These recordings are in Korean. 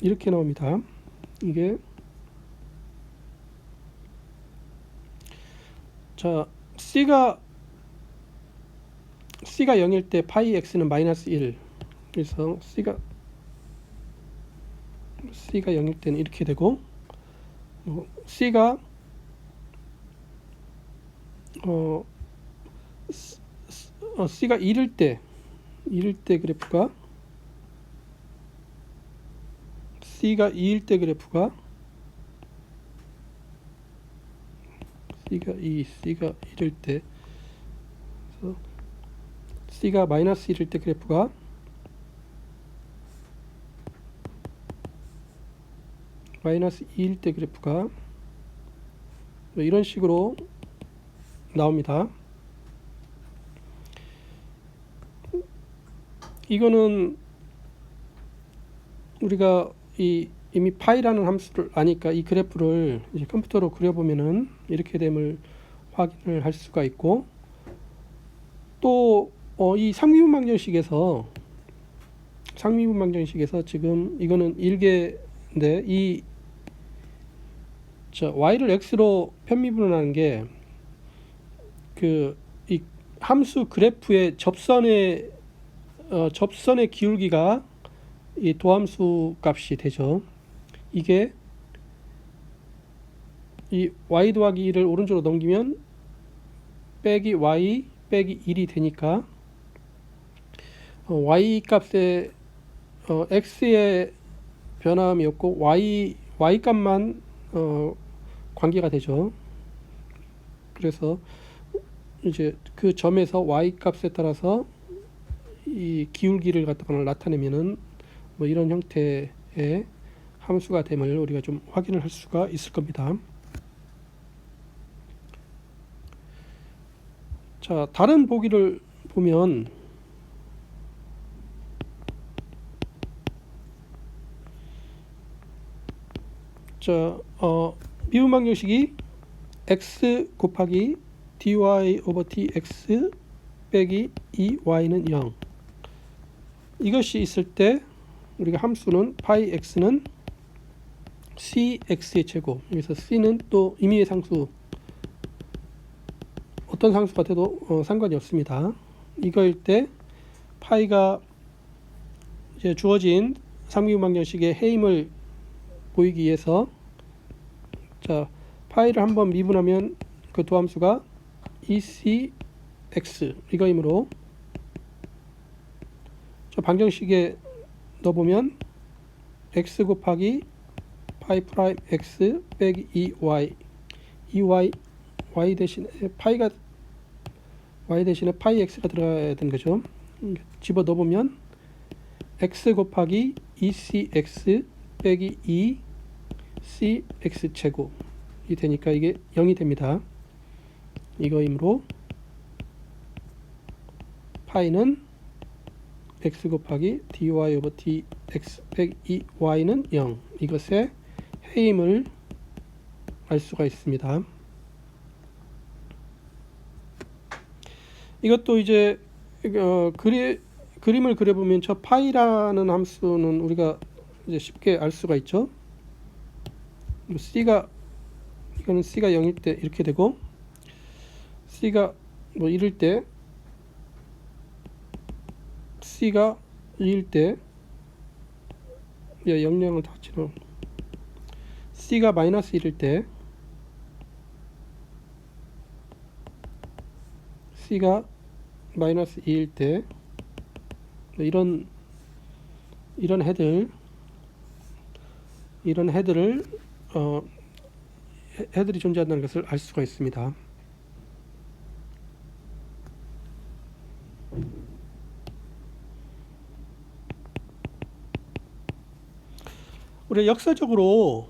이렇게 나옵니다. 이게 자 C가 0일 때 파이 x는 마이너스 1. 그래서 C가 0일 때는 이렇게 되고, C가 C가 1일 때 그래프가 C가 2일 때 그래프가 C가 1일 때, 그래서 C가 마이너스 1일 때 그래프가 마이너스 2일 때 그래프가 이런 식으로 나옵니다. 이거는 우리가 이미 파이라는 함수를 아니까 이 그래프를 이제 컴퓨터로 그려보면은 이렇게 됨을 확인을 할 수가 있고, 또 이 상미분방정식에서 지금 이거는 일개인데 이 y를 x로 편미분하는 게 이 함수 그래프의 접선의 기울기가 이 도함수 값이 되죠. 이게 이 y 더하기 1을 오른쪽으로 넘기면 빼기 y 빼기 1이 되니까 y 값에 x의 변함이 없고 y 값만 관계가 되죠. 그래서 이제 그 점에서 y 값에 따라서 이 기울기를 갖다가 나타내면은 뭐 이런 형태의 함수가 됨을 우리가 좀 확인을 할 수가 있을 겁니다. 자, 다른 보기를 보면 미분방정식이 x 곱하기 dy 오버 dx 빼기 2y는 0, 이것이 있을 때 우리가 함수는 파이 x는 cx의 제곱, 여기서 c는 또 임의의 상수, 어떤 상수가 돼도 상관이 없습니다. 이거일 때 파이가 이제 주어진 상미분방정식의 해임을 보이기 위해서 파이를 한번 미분하면 그 도함수가 ECX 이거이므로 방정식에 넣어보면 x 곱하기 파이 프라임 x 빼기 2y, y 대신에 파이가 y 대신에 파이 x가 들어가야 되는 거죠. 집어 넣어보면 x 곱하기 2cx 빼기 2cx 제곱이 되니까 이게 0이 됩니다. 이거이므로 파이는 x 곱하기 dy 오버 dx 빼기 2y는 0, 이것의 해임을 알 수가 있습니다. 이것도 이제 그림을 그려보면 저 파이라는 함수는 우리가 이제 쉽게 알 수가 있죠. 이거는 C가 0일 때 이렇게 되고, C가 뭐 1일 때, C가 2일 때, 영량을 다 치는 C가 마이너스 1일 때, C가 마이너스 2일 때, 이런 헤드들이 존재한다는 것을 알 수가 있습니다. 우리 역사적으로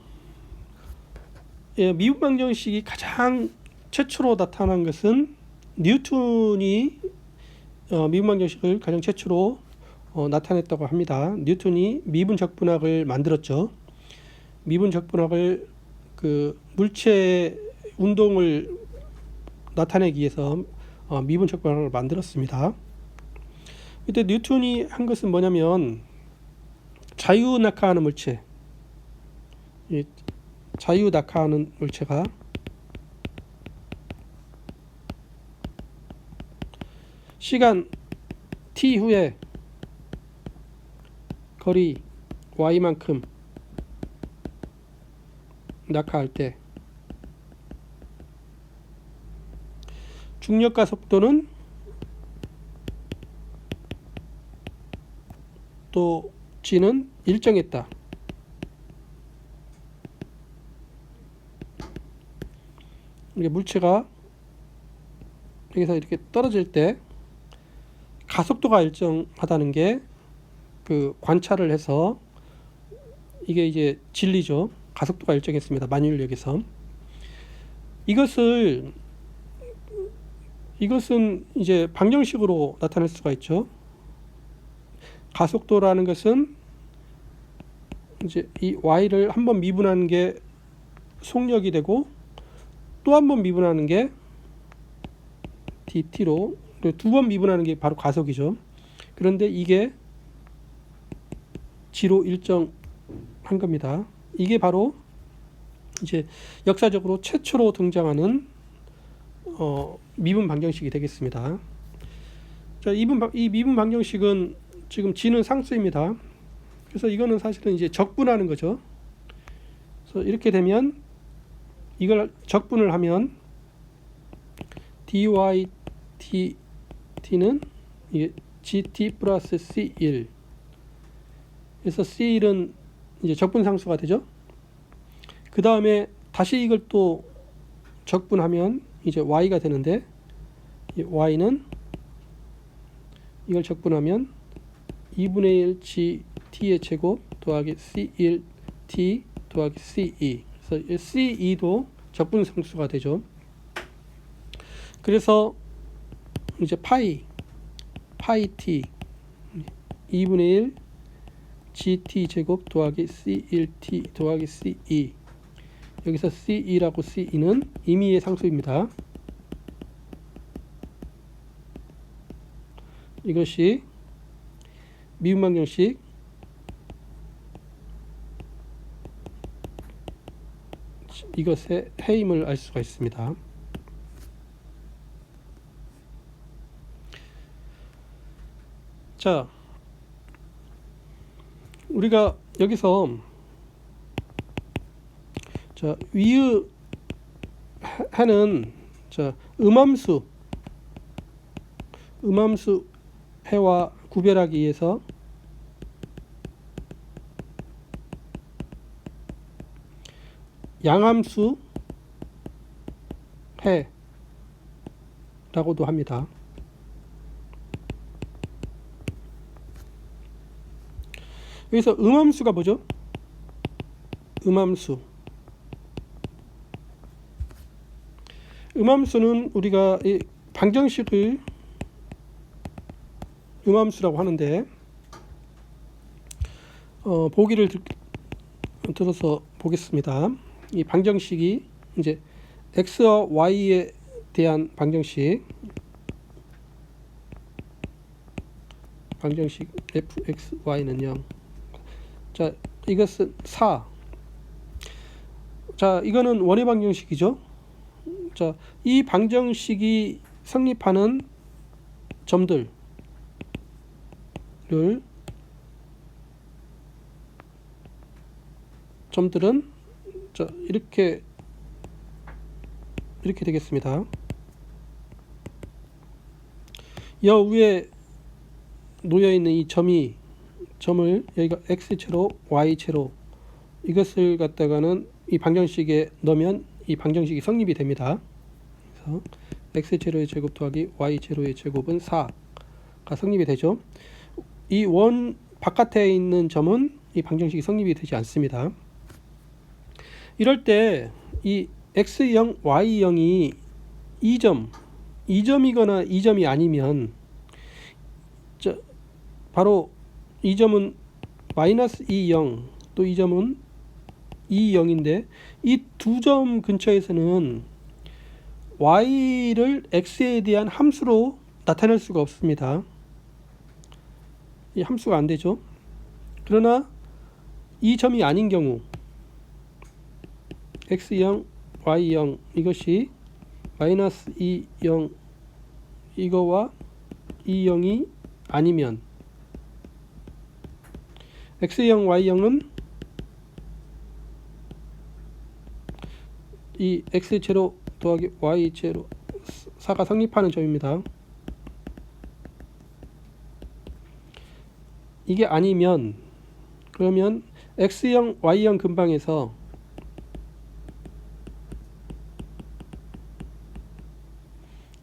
미분방정식이 가장 최초로 나타난 것은 뉴턴이 미분방정식을 가장 최초로 나타냈다고 합니다. 뉴턴이 미분적분학을 만들었죠. 미분적분학을 그 물체의 운동을 나타내기 위해서 미분적분학을 만들었습니다. 이때 뉴턴이 한 것은 뭐냐면 자유낙하하는 물체, 이 자유 낙하하는 물체가 시간 t 후에 거리 y만큼 낙하할 때 중력과 속도는 또 g는 일정했다. 이게 물체가 여기서 이렇게 떨어질 때 가속도가 일정하다는 게 그 관찰을 해서 이게 이제 진리죠. 가속도가 일정했습니다. 만율력에서. 이것은 이제 방정식으로 나타낼 수가 있죠. 가속도라는 것은 이제 이 y를 한번 미분하는 게 속력이 되고 또 한 번 미분하는 게 dt로 두 번 미분하는 게 바로 가속이죠. 그런데 이게 g로 일정한 겁니다. 이게 바로 이제 역사적으로 최초로 등장하는 미분 방정식이 되겠습니다. 자, 이 미분 방정식은 지금 g는 상수입니다. 그래서 이거는 사실은 이제 적분하는 거죠. 그래서 이렇게 되면 이걸 적분을 하면 dy dt는 이게 gt 플러스 c1. 그래서 c1은 이제 적분 상수가 되죠. 그 다음에 다시 이걸 또 적분하면 이제 y가 되는데, 이 y는 이걸 적분하면 2분의 1 g t의 제곱 더하기 c1 t 더하기 ce. 그래서 ce2도 적분 상수가 되죠. 그래서 이제 파이 t 2분의 1 gt 제곱 더하기 c1t 더하기 ce. 여기서 ce라고 ce는 임의의 상수입니다. 이것이 미분 방정식 이것의 해임을 알 수가 있습니다. 자, 우리가 여기서 자, 위의 해는 자, 음함수 해와 구별하기 위해서 양함수 해라고도 합니다. 여기서 음함수가 뭐죠? 음함수는 우리가 이 방정식을 음함수라고 하는데 보기를 들어서 보겠습니다. 이 방정식이 이제 x와 y에 대한 방정식 fxy는 0. 자, 이것은 4. 자, 이거는 원의 방정식이죠. 자, 이 방정식이 성립하는 점들을 점들은 자, 이렇게 되겠습니다. 여 위에 놓여 있는 이 점을 여기가 x체로 y체로 이것을 갖다가는 이 방정식에 넣으면 이 방정식이 성립이 됩니다. 그래서 x제로의 제곱 더하기 y제로의 제곱은 4가 성립이 되죠. 이 원 바깥에 있는 점은 이 방정식이 성립이 되지 않습니다. 이럴 때 이 x0, y0이 2점이거나 2점이 아니면 바로 이 점은 마이너스 2,0 또 이 점은 2,0인데 이 두 점 근처에서는 y를 x에 대한 함수로 나타낼 수가 없습니다. 이 함수가 안 되죠. 그러나 이 점이 아닌 경우 x0 y0 이것이 마이너스 2 0 이거와 2 0이 아니면 x0 y0은 이 x제로 더하기 y제로 4가 성립하는 점입니다. 이게 아니면 그러면 x0 y0 근방에서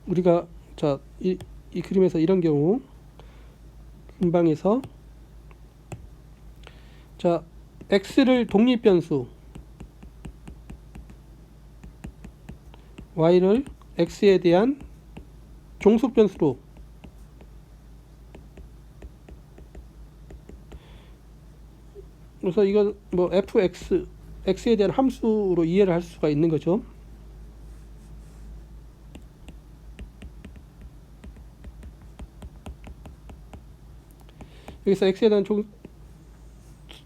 우리가 자 이 그림에서 이런 경우 근방에서 자 x를 독립변수 y를 x에 대한 종속변수로 그래서 이거 뭐 fx x에 대한 함수로 이해를 할 수가 있는 거죠. 여기서 x에 대한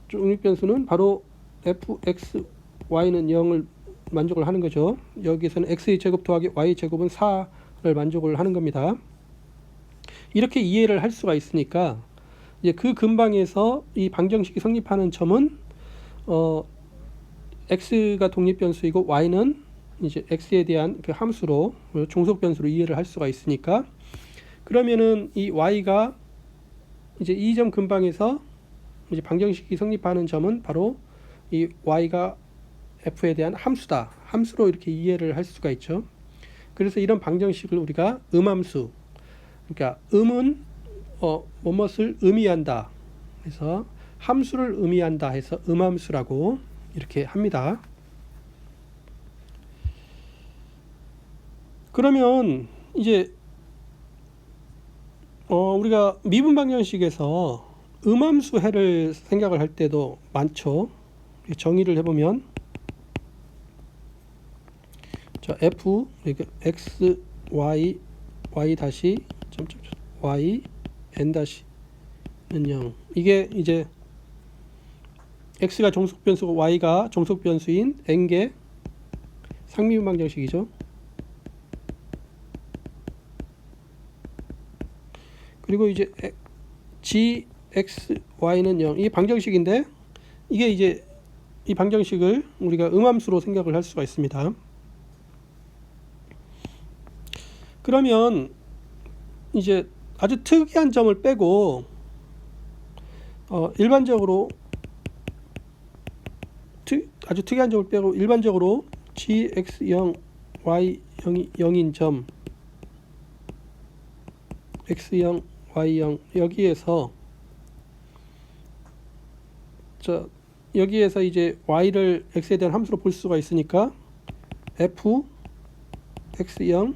독립변수는 바로 fx y는 0을 만족을 하는 거죠. 여기서는 x제곱 더하기 y제곱은 4를 만족을 하는 겁니다. 이렇게 이해를 할 수가 있으니까 이제 그 근방에서 이 방정식이 성립하는 점은 x가 독립변수이고 y는 이제 x에 대한 그 함수로 종속변수로 이해를 할 수가 있으니까 그러면은 이 y가 이제 이 점 근방에서 이제 방정식이 성립하는 점은 바로 이 y가 f에 대한 함수다. 함수로 이렇게 이해를 할 수가 있죠. 그래서 이런 방정식을 우리가 음함수, 그러니까 음은 무엇을 의미한다. 그래서 함수를 의미한다 해서 음함수라고 이렇게 합니다. 그러면 이제 우리가 미분 방정식에서 음함수 해를 생각을 할 때도 많죠. 정의를 해보면 자 f x y y 다시 y n 다시는 0 이게 이제 x가 종속변수고 y가 종속변수인 n개 상미분 방정식이죠. 그리고 이제 g x y는 0 이게 방정식인데 이게 이제 이 방정식을 우리가 음함수로 생각을 할 수가 있습니다. 그러면 이제 아주 특이한 점을 빼고 일반적으로 아주 특이한 점을 빼고 일반적으로 gx0 y0이 0인 점 x0 y0 여기에서 여기에서 이제 y를 x에 대한 함수로 볼 수가 있으니까 f x0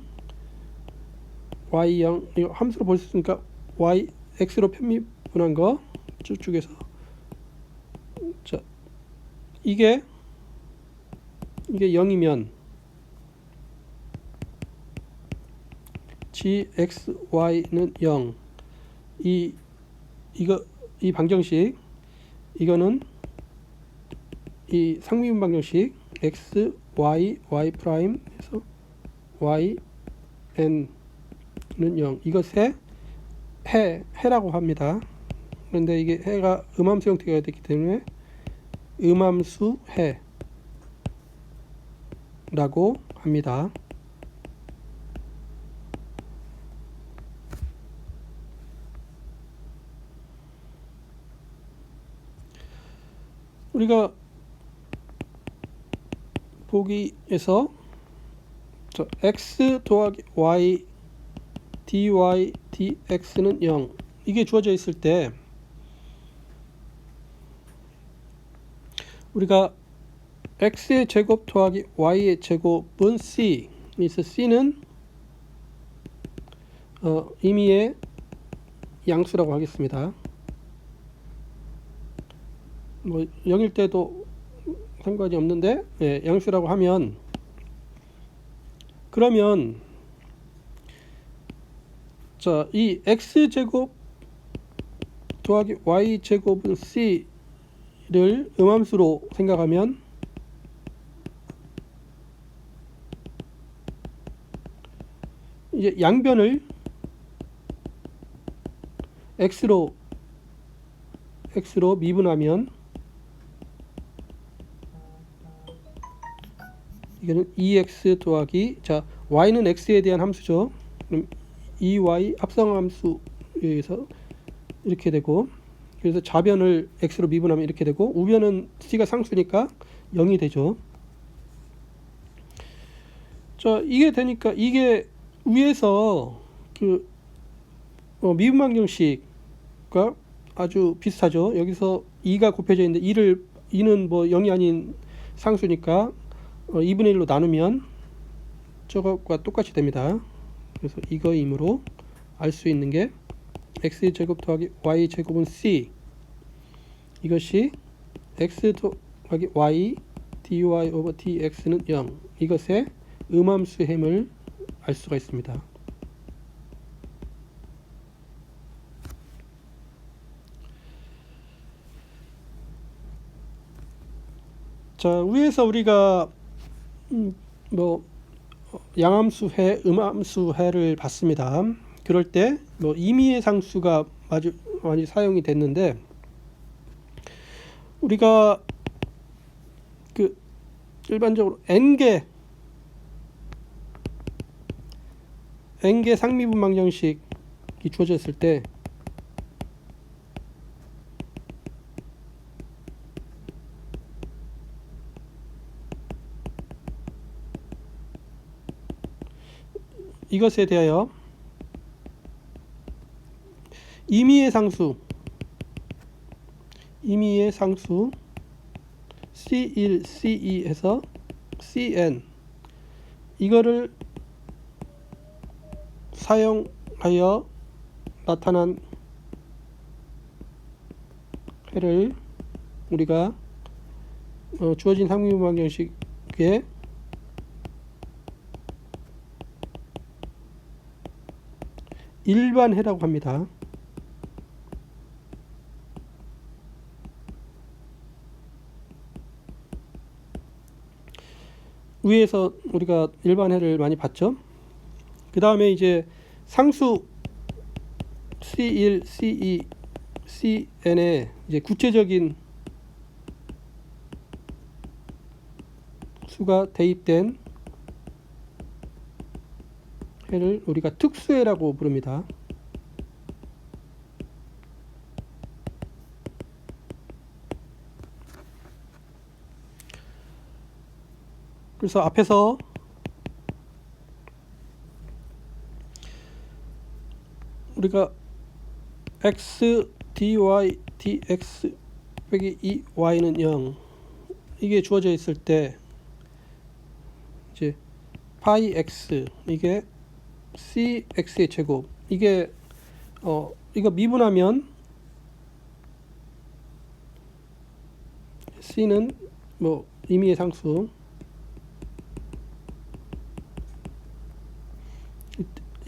y0 이 함수로 볼 수 있으니까 y x로 편미분한 거 쭉쭉해서 자 이게 0이면 gxy는 0 이 방정식 이거는 이 상미분 방정식 x y y 프라임 해서 y n는 0 이것의 해라고 합니다. 그런데 이게 해가 음함수 형태가 되기 때문에 음함수 해라고 합니다. 우리가 보기에서 x 더하기 y dy dx는 0 이게 주어져 있을 때 우리가 x의 제곱 더하기 y의 제곱은 c 그래서 c는 임의의 양수라고 하겠습니다. 뭐 0일 때도 상관이 없는데 양수라고 하면 그러면 이 x제곱 더하기 y제곱은 c를 음함수로 생각하면 이제 양변을 x로 미분하면 이거는 2x 더하기, 자 y는 x에 대한 함수죠. 그럼 2y 합성함수에 의해서 이렇게 되고, 그래서 좌변을 x로 미분하면 이렇게 되고, 우변은 c가 상수니까 0이 되죠. 자, 이게 되니까 이게 위에서 그 미분 방정식과 아주 비슷하죠. 여기서 2가 곱해져 있는데 2는 뭐 0이 아닌 상수니까 2분의 1로 나누면 저것과 똑같이 됩니다. 그래서 이거이므로 알 수 있는 게 x제곱 더하기 y제곱은 c, 이것이 x 더하기 y dy 오버 dx는 0, 이것의 음함수햄을 알 수가 있습니다. 자, 위에서 우리가 양함수해, 음함수해를 봤습니다. 그럴 때 임의의 상수가 많이 사용이 됐는데, 우리가 그 일반적으로 n개 상미분 방정식이 주어졌을 때 이것에 대하여 임의의 상수 C1, C2 해서 Cn, 이거를 사용하여 나타난 해를 우리가 주어진 상미분 방정식의 일반해라고 합니다. 위에서 우리가 일반해를 많이 봤죠. 그 다음에 이제 상수 C1, C2, Cn에 이제 구체적인 수가 대입된 해를 우리가 특수해라고 부릅니다. 그래서 앞에서 우리가 x dy dx 빼기 2y는 0, 이게 주어져 있을 때 이제 파이 x, 이게 cx의 제곱, 이게 이거 미분하면 c는 임의의 상수,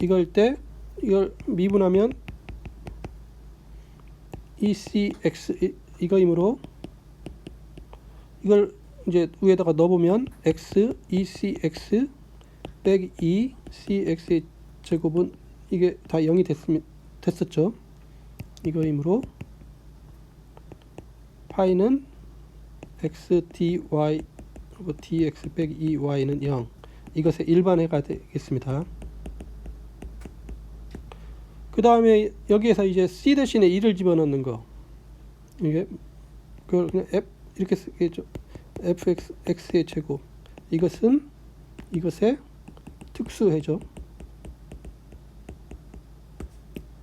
이걸 미분하면 ECX 이거이므로 이걸 이제 위에다가 넣어보면 X ECX 빼기 2 CX의 제곱은 이게 다 0이 됐었죠. 이거이므로 파이는 X dy dx 빼기 2y는 0, 이것의 일반해가 되겠습니다. 그 다음에 여기에서 이제 c 대신에 2를 집어넣는 거, 이게 그걸 그냥 이렇게 쓰겠죠. fx의 제곱, 이것의 특수해죠.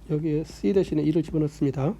여기에 c 대신에 2를 집어넣습니다.